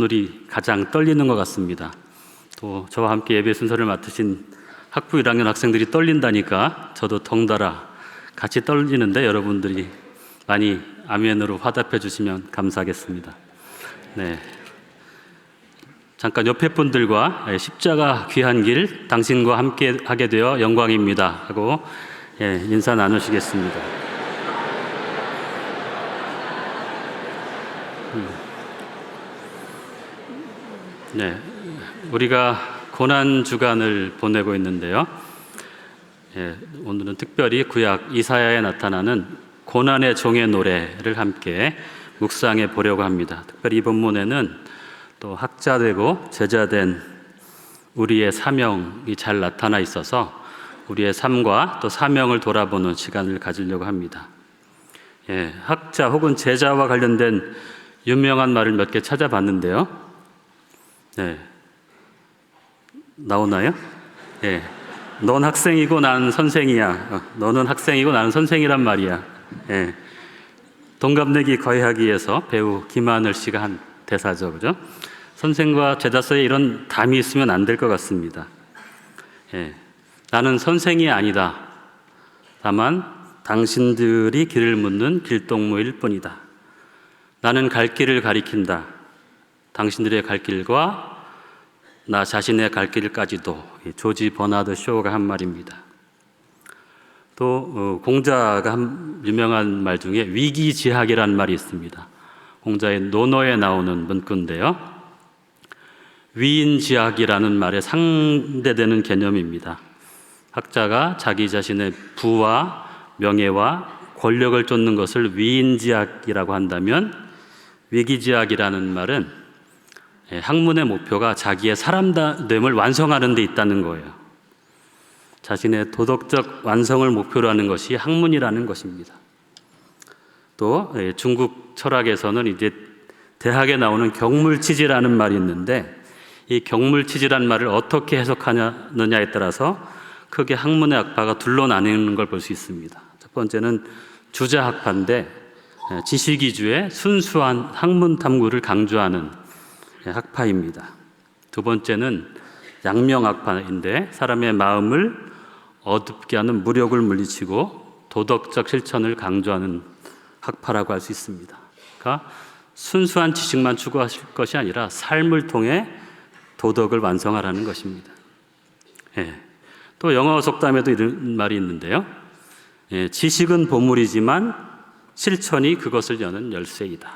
오늘이 가장 떨리는 것 같습니다. 또 저와 함께 예배 순서를 맡으신 학부 1학년 학생들이 떨린다니까 저도 덩달아 같이 떨리는데 여러분들이 많이 아멘으로 화답해 주시면 감사하겠습니다. 네. 잠깐 옆에 분들과 십자가 귀한 길 당신과 함께 하게 되어 영광입니다 하고 인사 나누시겠습니다. 네, 우리가 고난 주간을 보내고 있는데요. 오늘은 특별히 구약 이사야에 나타나는 고난의 종의 노래를 함께 묵상해 보려고 합니다. 특별히 이 본문에는 또 학자되고 제자된 우리의 사명이 잘 나타나 있어서 우리의 삶과 또 사명을 돌아보는 시간을 가지려고 합니다. 학자 혹은 제자와 관련된 유명한 말을 몇 개 찾아봤는데요. 나오나요? 넌 학생이고 나는 선생이야. 너는 학생이고 나는 선생이란 말이야. 동갑내기 거해하기에서 배우 김하늘 씨가 한 대사죠, 그죠? 선생과 제자 사이에 이런 담이 있으면 안 될 것 같습니다. 나는 선생이 아니다. 다만 당신들이 길을 묻는 길동무일 뿐이다. 나는 갈 길을 가리킨다. 당신들의 갈 길과 나 자신의 갈 길까지도. 조지 버나드 쇼가 한 말입니다. 또 공자가 한 유명한 말 중에 위기지학이라는 말이 있습니다. 공자의 논어에 나오는 문구인데요. 위인지학이라는 말에 상대되는 개념입니다. 학자가 자기 자신의 부와 명예와 권력을 쫓는 것을 위인지학이라고 한다면, 위기지학이라는 말은 학문의 목표가 자기의 사람됨을 완성하는 데 있다는 거예요. 자신의 도덕적 완성을 목표로 하는 것이 학문이라는 것입니다. 또 중국 철학에서는 이제 대학에 나오는 경물치지라는 말이 있는데, 이 경물치지라는 말을 어떻게 해석하느냐에 따라서 크게 학문의 학파가 둘로 나뉘는 걸 볼 수 있습니다. 첫 번째는 주자학파인데, 지식 위주의 순수한 학문 탐구를 강조하는 학파입니다. 두 번째는 양명학파인데, 사람의 마음을 어둡게 하는 무력을 물리치고 도덕적 실천을 강조하는 학파라고 할 수 있습니다. 그러니까 순수한 지식만 추구하실 것이 아니라 삶을 통해 도덕을 완성하라는 것입니다. 또 영어 속담에도 이런 말이 있는데요. 지식은 보물이지만 실천이 그것을 여는 열쇠이다.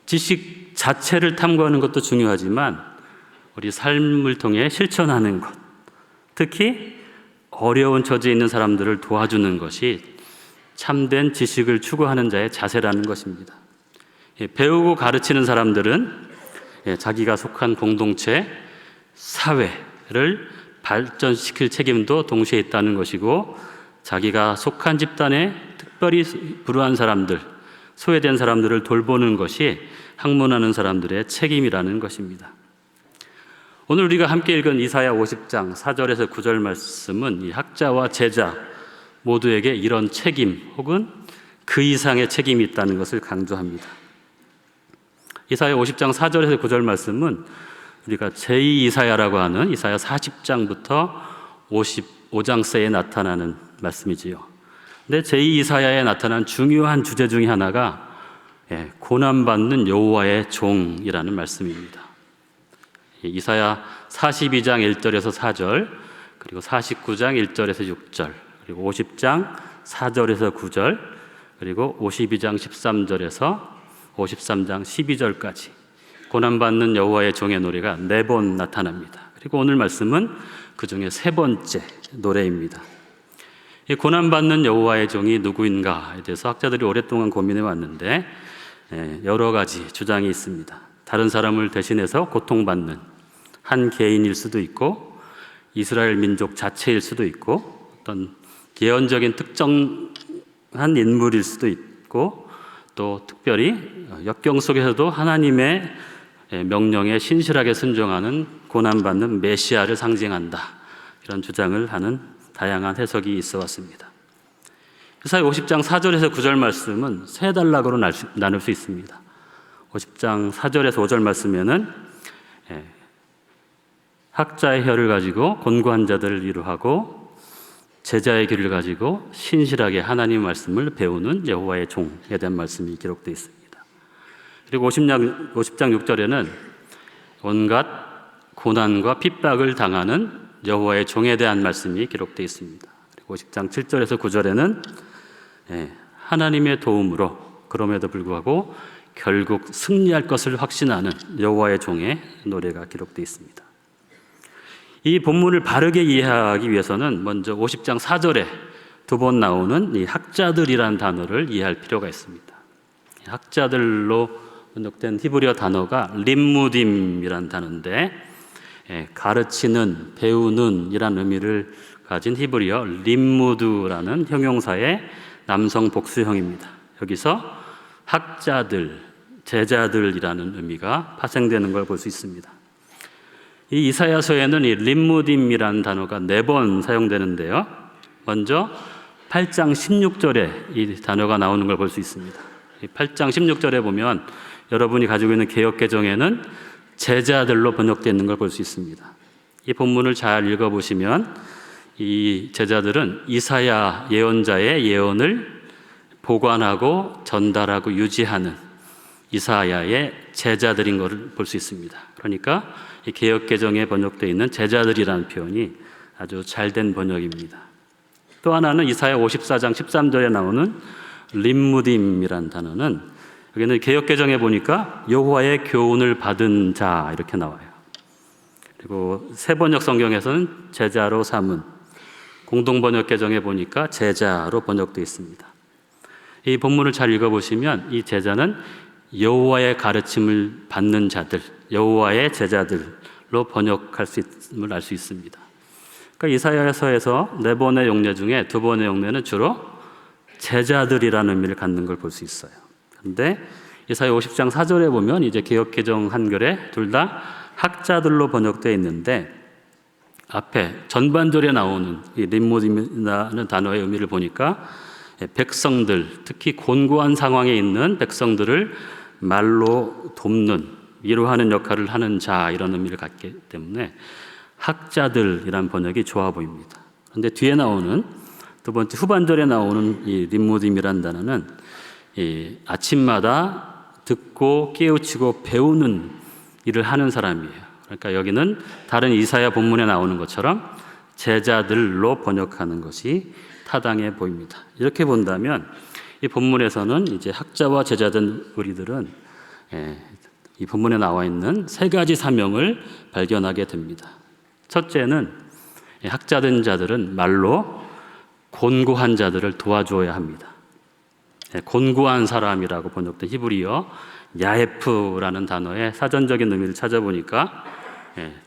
지식 자체를 탐구하는 것도 중요하지만 우리 삶을 통해 실천하는 것, 특히 어려운 처지에 있는 사람들을 도와주는 것이 참된 지식을 추구하는 자의 자세라는 것입니다. 배우고 가르치는 사람들은 자기가 속한 공동체, 사회를 발전시킬 책임도 동시에 있다는 것이고, 자기가 속한 집단에 특별히 불우한 사람들, 소외된 사람들을 돌보는 것이 학문하는 사람들의 책임이라는 것입니다. 오늘 우리가 함께 읽은 이사야 50장 4절에서 9절 말씀은 이 학자와 제자 모두에게 이런 책임 혹은 그 이상의 책임이 있다는 것을 강조합니다. 이사야 50장 4절에서 9절 말씀은 우리가 제2 이사야라고 하는 이사야 40장부터 55장세에 나타나는 말씀이지요. 근데 제2 이사야에 나타난 중요한 주제 중에 하나가 고난받는 여호와의 종이라는 말씀입니다. 이사야 42장 1절에서 4절, 그리고 49장 1절에서 6절, 그리고 50장 4절에서 9절, 그리고 52장 13절에서 53장 12절까지 고난받는 여호와의 종의 노래가 4번 나타납니다. 그리고 오늘 말씀은 그 중에 3번째 노래입니다. 이 고난받는 여호와의 종이 누구인가에 대해서 학자들이 오랫동안 고민해 왔는데 여러 가지 주장이 있습니다. 다른 사람을 대신해서 고통받는 한 개인일 수도 있고, 이스라엘 민족 자체일 수도 있고, 어떤 개연적인 특정한 인물일 수도 있고, 또 특별히 역경 속에서도 하나님의 명령에 신실하게 순종하는 고난받는 메시아를 상징한다, 이런 주장을 하는 다양한 해석이 있어 왔습니다. 이사야 50장 4절에서 9절 말씀은 세 단락으로 나눌 수 있습니다. 50장 4절에서 5절 말씀에는 학자의 혀를 가지고 곤고한 자들을 위로하고 제자의 귀를 가지고 신실하게 하나님 말씀을 배우는 여호와의 종에 대한 말씀이 기록되어 있습니다. 그리고 50장 6절에는 온갖 고난과 핍박을 당하는 여호와의 종에 대한 말씀이 기록되어 있습니다. 그리고 50장 7절에서 9절에는 하나님의 도움으로 그럼에도 불구하고 결국 승리할 것을 확신하는 여호와의 종의 노래가 기록되어 있습니다. 이 본문을 바르게 이해하기 위해서는 먼저 50장 4절에 두 번 나오는 이 학자들이라는 단어를 이해할 필요가 있습니다. 학자들로 번역된 히브리어 단어가 림무딤이라는 단어인데 가르치는, 배우는 이라는 의미를 가진 히브리어 림무드라는 형용사의 남성 복수형입니다. 여기서 학자들, 제자들이라는 의미가 파생되는 걸 볼 수 있습니다. 이 이사야서에는 이 림무딤이라는 단어가 4번 사용되는데요. 먼저 8장 16절에 이 단어가 나오는 걸 볼 수 있습니다. 8장 16절에 보면 여러분이 가지고 있는 개역개정에는 제자들로 번역되어 있는 걸 볼 수 있습니다. 이 본문을 잘 읽어보시면 이 제자들은 이사야 예언자의 예언을 보관하고 전달하고 유지하는 이사야의 제자들인 것을 볼 수 있습니다. 그러니까 이 개역개정에 번역되어 있는 제자들이라는 표현이 아주 잘된 번역입니다. 또 하나는 이사야 54장 13절에 나오는 림무딤이라는 단어는 여기는 개역개정에 보니까 여호와의 교훈을 받은 자 이렇게 나와요. 그리고 새번역 성경에서는 제자로 삼은, 공동번역개정에 보니까 제자로 번역되어 있습니다. 이 본문을 잘 읽어보시면 이 제자는 여호와의 가르침을 받는 자들, 여호와의 제자들로 번역할 수 있음을 알 수 있습니다. 그러니까 이사야서에서 4번의 용례 중에 2번의 용례는 주로 제자들이라는 의미를 갖는 걸 볼 수 있어요. 그런데 이사야 50장 4절에 보면 이제 개역개정 한글에 둘 다 학자들로 번역되어 있는데 앞에 전반절에 나오는 이 림무딤이라는 단어의 의미를 보니까 백성들, 특히 곤고한 상황에 있는 백성들을 말로 돕는, 위로하는 역할을 하는 자 이런 의미를 갖기 때문에 학자들이란 번역이 좋아 보입니다. 그런데 뒤에 나오는 두 번째 후반절에 나오는 이 림무딤이라는 단어는 이 아침마다 듣고 깨우치고 배우는 일을 하는 사람이에요. 그러니까 여기는 다른 이사야 본문에 나오는 것처럼 제자들로 번역하는 것이 타당해 보입니다. 이렇게 본다면 이 본문에서는 이제 학자와 제자된 우리들은 이 본문에 나와 있는 3가지 사명을 발견하게 됩니다. 첫째는 학자된 자들은 말로 곤고한 자들을 도와줘야 합니다. 곤고한 사람이라고 번역된 히브리어 야에프라는 단어의 사전적인 의미를 찾아보니까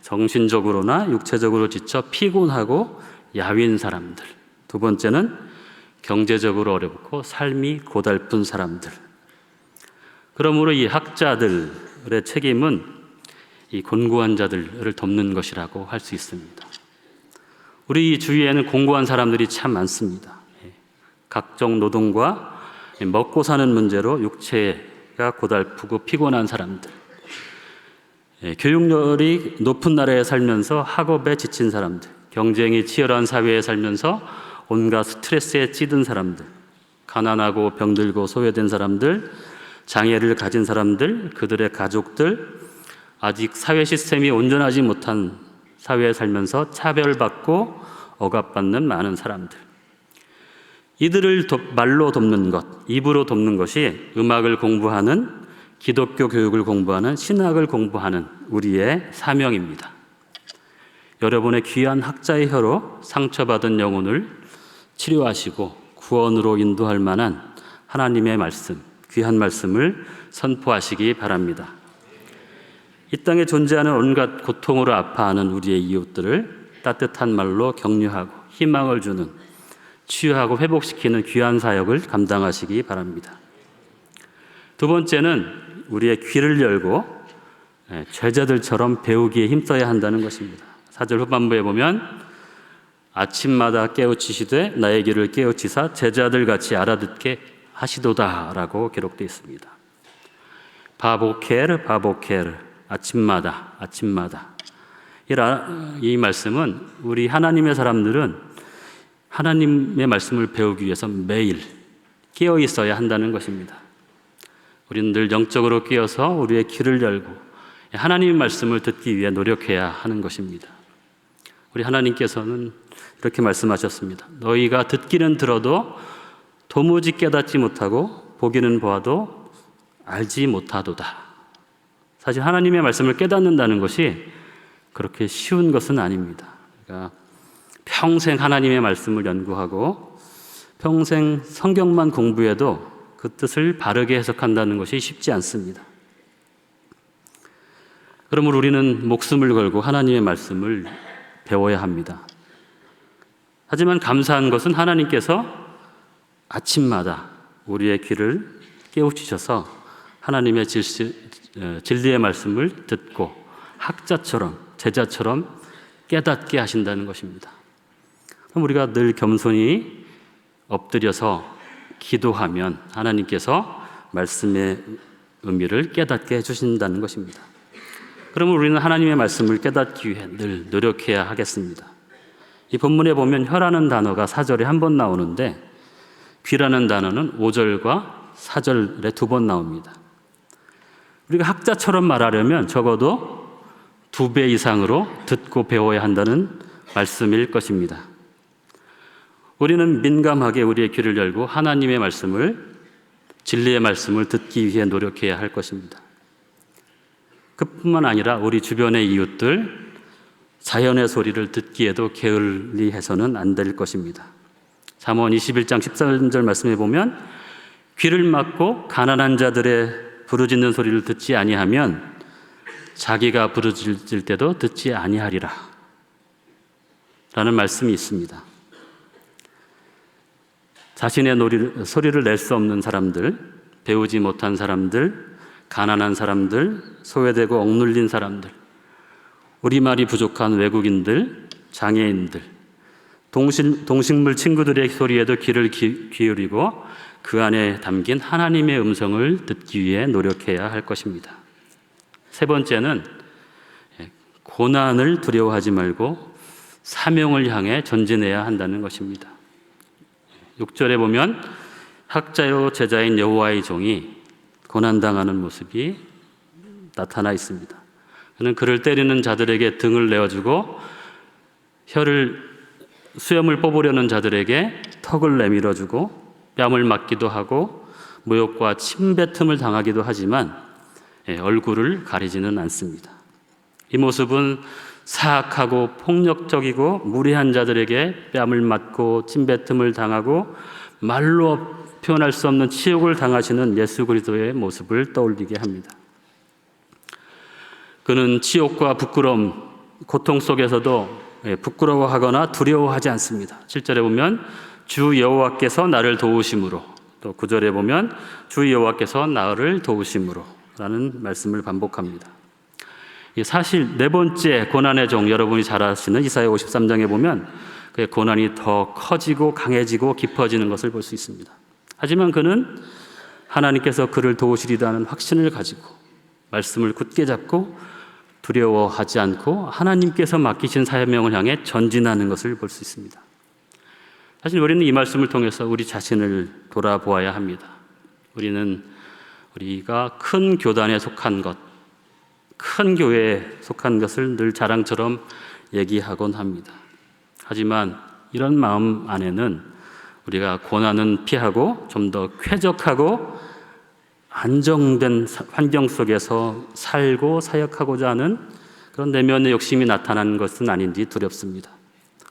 정신적으로나 육체적으로 지쳐 피곤하고 야윈 사람들. 두 번째는 경제적으로 어렵고 삶이 고달픈 사람들. 그러므로 이 학자들의 책임은 이 곤고한 자들을 돕는 것이라고 할 수 있습니다. 우리 주위에는 곤고한 사람들이 참 많습니다. 각종 노동과 먹고 사는 문제로 육체가 고달프고 피곤한 사람들, 교육열이 높은 나라에 살면서 학업에 지친 사람들, 경쟁이 치열한 사회에 살면서 온갖 스트레스에 찌든 사람들, 가난하고 병들고 소외된 사람들, 장애를 가진 사람들, 그들의 가족들, 아직 사회 시스템이 온전하지 못한 사회에 살면서 차별받고 억압받는 많은 사람들, 이들을 말로 돕는 것, 입으로 돕는 것이 음악을 공부하는, 기독교 교육을 공부하는, 신학을 공부하는 우리의 사명입니다. 여러분의 귀한 학자의 혀로 상처받은 영혼을 치료하시고 구원으로 인도할 만한 하나님의 말씀, 귀한 말씀을 선포하시기 바랍니다. 이 땅에 존재하는 온갖 고통으로 아파하는 우리의 이웃들을 따뜻한 말로 격려하고 희망을 주는, 치유하고 회복시키는 귀한 사역을 감당하시기 바랍니다. 두 번째는 우리의 귀를 열고 제자들처럼 배우기에 힘써야 한다는 것입니다. 4절 후반부에 보면 아침마다 깨우치시되 나의 귀를 깨우치사 제자들같이 알아듣게 하시도다 라고 기록되어 있습니다. 바보케르 바보케르, 아침마다 아침마다. 이 말씀은 우리 하나님의 사람들은 하나님의 말씀을 배우기 위해서 매일 깨어 있어야 한다는 것입니다. 우리는 늘 영적으로 깨어서 우리의 귀를 열고 하나님의 말씀을 듣기 위해 노력해야 하는 것입니다. 우리 하나님께서는 이렇게 말씀하셨습니다. 너희가 듣기는 들어도 도무지 깨닫지 못하고 보기는 보아도 알지 못하도다. 사실 하나님의 말씀을 깨닫는다는 것이 그렇게 쉬운 것은 아닙니다. 그러니까 평생 하나님의 말씀을 연구하고 평생 성경만 공부해도 그 뜻을 바르게 해석한다는 것이 쉽지 않습니다. 그러므로 우리는 목숨을 걸고 하나님의 말씀을 배워야 합니다. 하지만 감사한 것은 하나님께서 아침마다 우리의 귀를 깨우치셔서 하나님의 진리의 말씀을 듣고 학자처럼 제자처럼 깨닫게 하신다는 것입니다. 그럼 우리가 늘 겸손히 엎드려서 기도하면 하나님께서 말씀의 의미를 깨닫게 해주신다는 것입니다. 그러면 우리는 하나님의 말씀을 깨닫기 위해 늘 노력해야 하겠습니다. 이 본문에 보면 혀라는 단어가 4절에 한 번 나오는데 귀라는 단어는 5절과 4절에 2번 나옵니다. 우리가 학자처럼 말하려면 적어도 2배 이상으로 듣고 배워야 한다는 말씀일 것입니다. 우리는 민감하게 우리의 귀를 열고 하나님의 말씀을, 진리의 말씀을 듣기 위해 노력해야 할 것입니다. 그뿐만 아니라 우리 주변의 이웃들, 자연의 소리를 듣기에도 게을리해서는 안 될 것입니다. 잠언 21장 13절 말씀에 보면 귀를 막고 가난한 자들의 부르짖는 소리를 듣지 아니하면 자기가 부르짖을 때도 듣지 아니하리라 라는 말씀이 있습니다. 자신의 소리를 낼 수 없는 사람들, 배우지 못한 사람들, 가난한 사람들, 소외되고 억눌린 사람들, 우리말이 부족한 외국인들, 장애인들, 동식물 친구들의 소리에도 귀를 기울이고 그 안에 담긴 하나님의 음성을 듣기 위해 노력해야 할 것입니다. 세 번째는 고난을 두려워하지 말고 사명을 향해 전진해야 한다는 것입니다. 6절에 보면 학자요 제자인 여호와의 종이 고난당하는 모습이 나타나 있습니다. 그는 그를 때리는 자들에게 등을 내어주고 수염을 뽑으려는 자들에게 턱을 내밀어주고 뺨을 맞기도 하고 모욕과 침뱉음을 당하기도 하지만 얼굴을 가리지는 않습니다. 이 모습은 사악하고 폭력적이고 무례한 자들에게 뺨을 맞고 침뱉음을 당하고 말로 표현할 수 없는 치욕을 당하시는 예수 그리스도의 모습을 떠올리게 합니다. 그는 치욕과 부끄러움, 고통 속에서도 부끄러워하거나 두려워하지 않습니다. 7절에 보면 주 여호와께서 나를 도우심으로, 또 9절에 보면 주 여호와께서 나를 도우심으로 라는 말씀을 반복합니다. 사실 네 번째 고난의 종, 여러분이 잘 아시는 이사야 53장에 보면 그의 고난이 더 커지고 강해지고 깊어지는 것을 볼 수 있습니다. 하지만 그는 하나님께서 그를 도우시리라는 확신을 가지고 말씀을 굳게 잡고 두려워하지 않고 하나님께서 맡기신 사명을 향해 전진하는 것을 볼 수 있습니다. 사실 우리는 이 말씀을 통해서 우리 자신을 돌아보아야 합니다. 우리가 큰 교단에 속한 것, 큰 교회에 속한 것을 늘 자랑처럼 얘기하곤 합니다. 하지만 이런 마음 안에는 우리가 고난은 피하고 좀 더 쾌적하고 안정된 환경 속에서 살고 사역하고자 하는 그런 내면의 욕심이 나타나는 것은 아닌지 두렵습니다.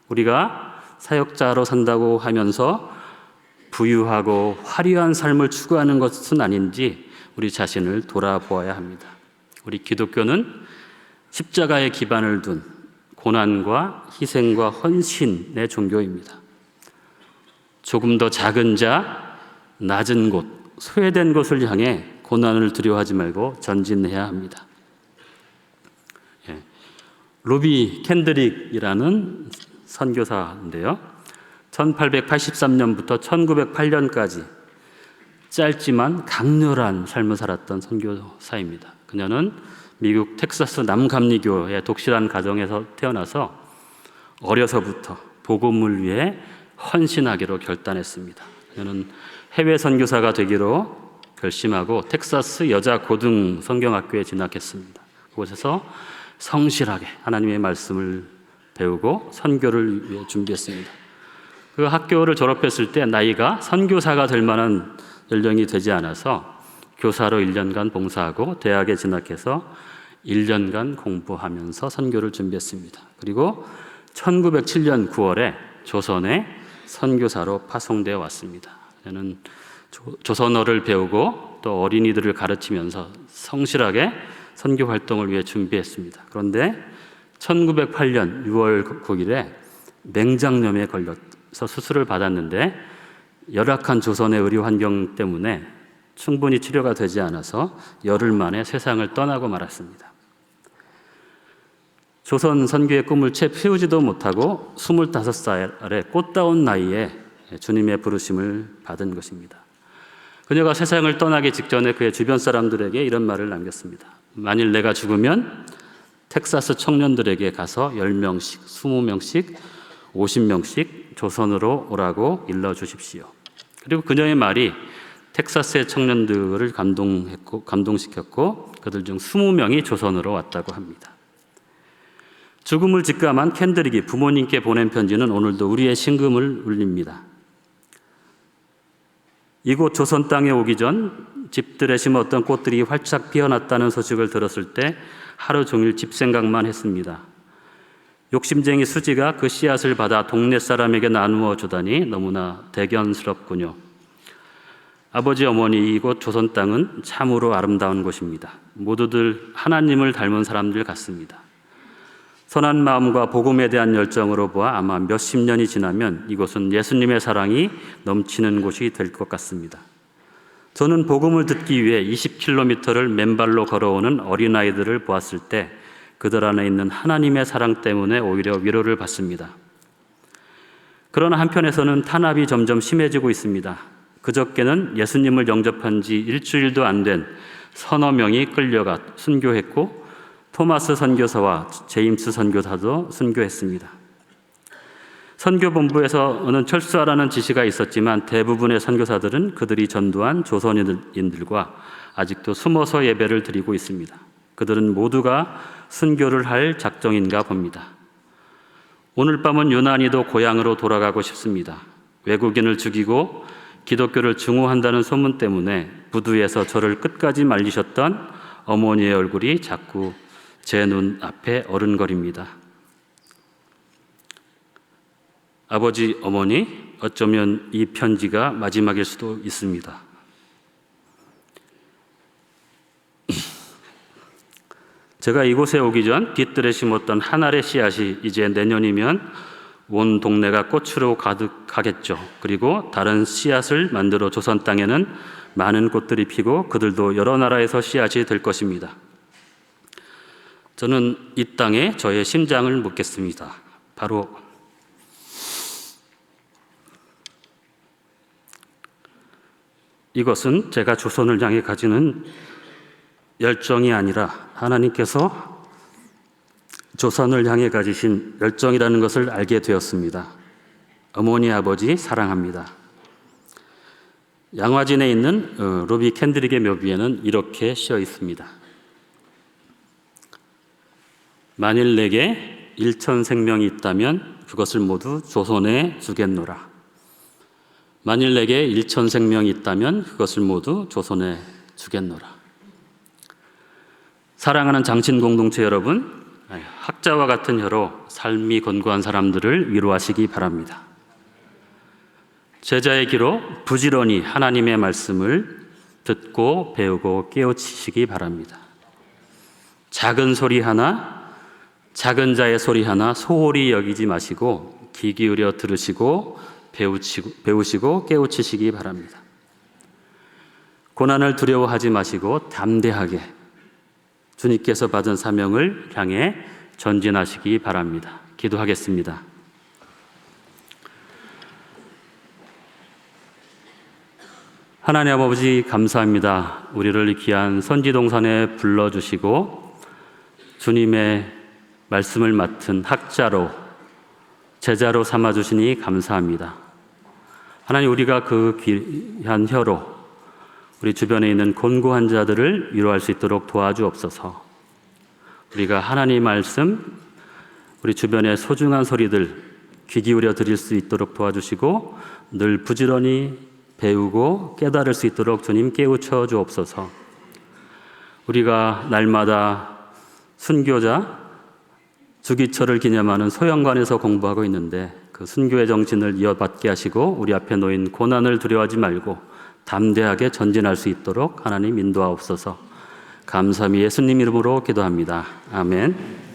우리가 사역자로 산다고 하면서 부유하고 화려한 삶을 추구하는 것은 아닌지 우리 자신을 돌아보아야 합니다. 우리 기독교는 십자가에 기반을 둔 고난과 희생과 헌신의 종교입니다. 조금 더 작은 자, 낮은 곳, 소외된 곳을 향해 고난을 두려워하지 말고 전진해야 합니다. 로비 캔드릭이라는 선교사인데요. 1883년부터 1908년까지 짧지만 강렬한 삶을 살았던 선교사입니다. 그녀는 미국 텍사스 남감리교의 독실한 가정에서 태어나서 어려서부터 복음을 위해 헌신하기로 결단했습니다. 그녀는 해외 선교사가 되기로 결심하고 텍사스 여자 고등 성경학교에 진학했습니다. 그곳에서 성실하게 하나님의 말씀을 배우고 선교를 위해 준비했습니다. 그 학교를 졸업했을 때 나이가 선교사가 될 만한 연령이 되지 않아서 교사로 1년간 봉사하고 대학에 진학해서 1년간 공부하면서 선교를 준비했습니다. 그리고 1907년 9월에 조선에 선교사로 파송되어 왔습니다. 저는 조선어를 배우고 또 어린이들을 가르치면서 성실하게 선교 활동을 위해 준비했습니다. 그런데 1908년 6월 9일에 맹장염에 걸려서 수술을 받았는데 열악한 조선의 의료 환경 때문에 충분히 치료가 되지 않아서 열흘 만에 세상을 떠나고 말았습니다. 조선 선교의 꿈을 채 피우지도 못하고 25살의 꽃다운 나이에 주님의 부르심을 받은 것입니다. 그녀가 세상을 떠나기 직전에 그의 주변 사람들에게 이런 말을 남겼습니다. 만일 내가 죽으면 텍사스 청년들에게 가서 10명씩, 20명씩, 50명씩 조선으로 오라고 일러주십시오. 그리고 그녀의 말이 텍사스의 청년들을 감동시켰고 그들 중 20명이 조선으로 왔다고 합니다. 죽음을 직감한 캔드릭이 부모님께 보낸 편지는 오늘도 우리의 심금을 울립니다. 이곳 조선 땅에 오기 전 집들에 심었던 꽃들이 활짝 피어났다는 소식을 들었을 때 하루 종일 집 생각만 했습니다. 욕심쟁이 수지가 그 씨앗을 받아 동네 사람에게 나누어 주다니 너무나 대견스럽군요. 아버지, 어머니, 이곳 조선 땅은 참으로 아름다운 곳입니다. 모두들 하나님을 닮은 사람들 같습니다. 선한 마음과 복음에 대한 열정으로 보아 아마 몇십 년이 지나면 이곳은 예수님의 사랑이 넘치는 곳이 될 것 같습니다. 저는 복음을 듣기 위해 20km를 맨발로 걸어오는 어린아이들을 보았을 때 그들 안에 있는 하나님의 사랑 때문에 오히려 위로를 받습니다. 그러나 한편에서는 탄압이 점점 심해지고 있습니다. 그저께는 예수님을 영접한 지 일주일도 안 된 서너 명이 끌려가 순교했고 토마스 선교사와 제임스 선교사도 순교했습니다. 선교본부에서는 철수하라는 지시가 있었지만 대부분의 선교사들은 그들이 전도한 조선인들과 아직도 숨어서 예배를 드리고 있습니다. 그들은 모두가 순교를 할 작정인가 봅니다. 오늘 밤은 유난히도 고향으로 돌아가고 싶습니다. 외국인을 죽이고 기독교를 증오한다는 소문 때문에 부두에서 저를 끝까지 말리셨던 어머니의 얼굴이 자꾸 제 눈 앞에 어른거립니다. 아버지, 어머니, 어쩌면 이 편지가 마지막일 수도 있습니다. 제가 이곳에 오기 전 뒤뜰에 심었던 한 알의 씨앗이 이제 내년이면 온 동네가 꽃으로 가득하겠죠. 그리고 다른 씨앗을 만들어 조선 땅에는 많은 꽃들이 피고 그들도 여러 나라에서 씨앗이 될 것입니다. 저는 이 땅에 저의 심장을 묻겠습니다. 바로 이것은 제가 조선을 향해 가지는 열정이 아니라 하나님께서 조선을 향해 가지신 열정이라는 것을 알게 되었습니다. 어머니, 아버지 사랑합니다. 양화진에 있는 로비 캔드릭의 묘비에는 이렇게 쓰여 있습니다. 만일 내게 1천 생명이 있다면 그것을 모두 조선에 주겠노라. 만일 내게 1천 생명이 있다면 그것을 모두 조선에 주겠노라. 사랑하는 장친 공동체 여러분, 학자와 같은 혀로 삶이 권고한 사람들을 위로하시기 바랍니다. 제자의 기로 부지런히 하나님의 말씀을 듣고 배우고 깨우치시기 바랍니다. 작은 소리 하나, 작은 자의 소리 하나 소홀히 여기지 마시고 귀 기울여 들으시고 배우시고 깨우치시기 바랍니다. 고난을 두려워하지 마시고 담대하게 주님께서 받은 사명을 향해 전진하시기 바랍니다. 기도하겠습니다. 하나님 아버지 감사합니다. 우리를 귀한 선지동산에 불러주시고 주님의 말씀을 맡은 학자로 제자로 삼아주시니 감사합니다. 하나님, 우리가 그 귀한 혀로 우리 주변에 있는 곤고한 자들을 위로할 수 있도록 도와주옵소서. 우리가 하나님 말씀, 우리 주변의 소중한 소리들 귀 기울여 드릴 수 있도록 도와주시고 늘 부지런히 배우고 깨달을 수 있도록 주님 깨우쳐 주옵소서. 우리가 날마다 순교자 주기철을 기념하는 소영관에서 공부하고 있는데 그 순교의 정신을 이어받게 하시고 우리 앞에 놓인 고난을 두려워하지 말고 담대하게 전진할 수 있도록 하나님 인도하옵소서. 감사히 예수님 이름으로 기도합니다. 아멘.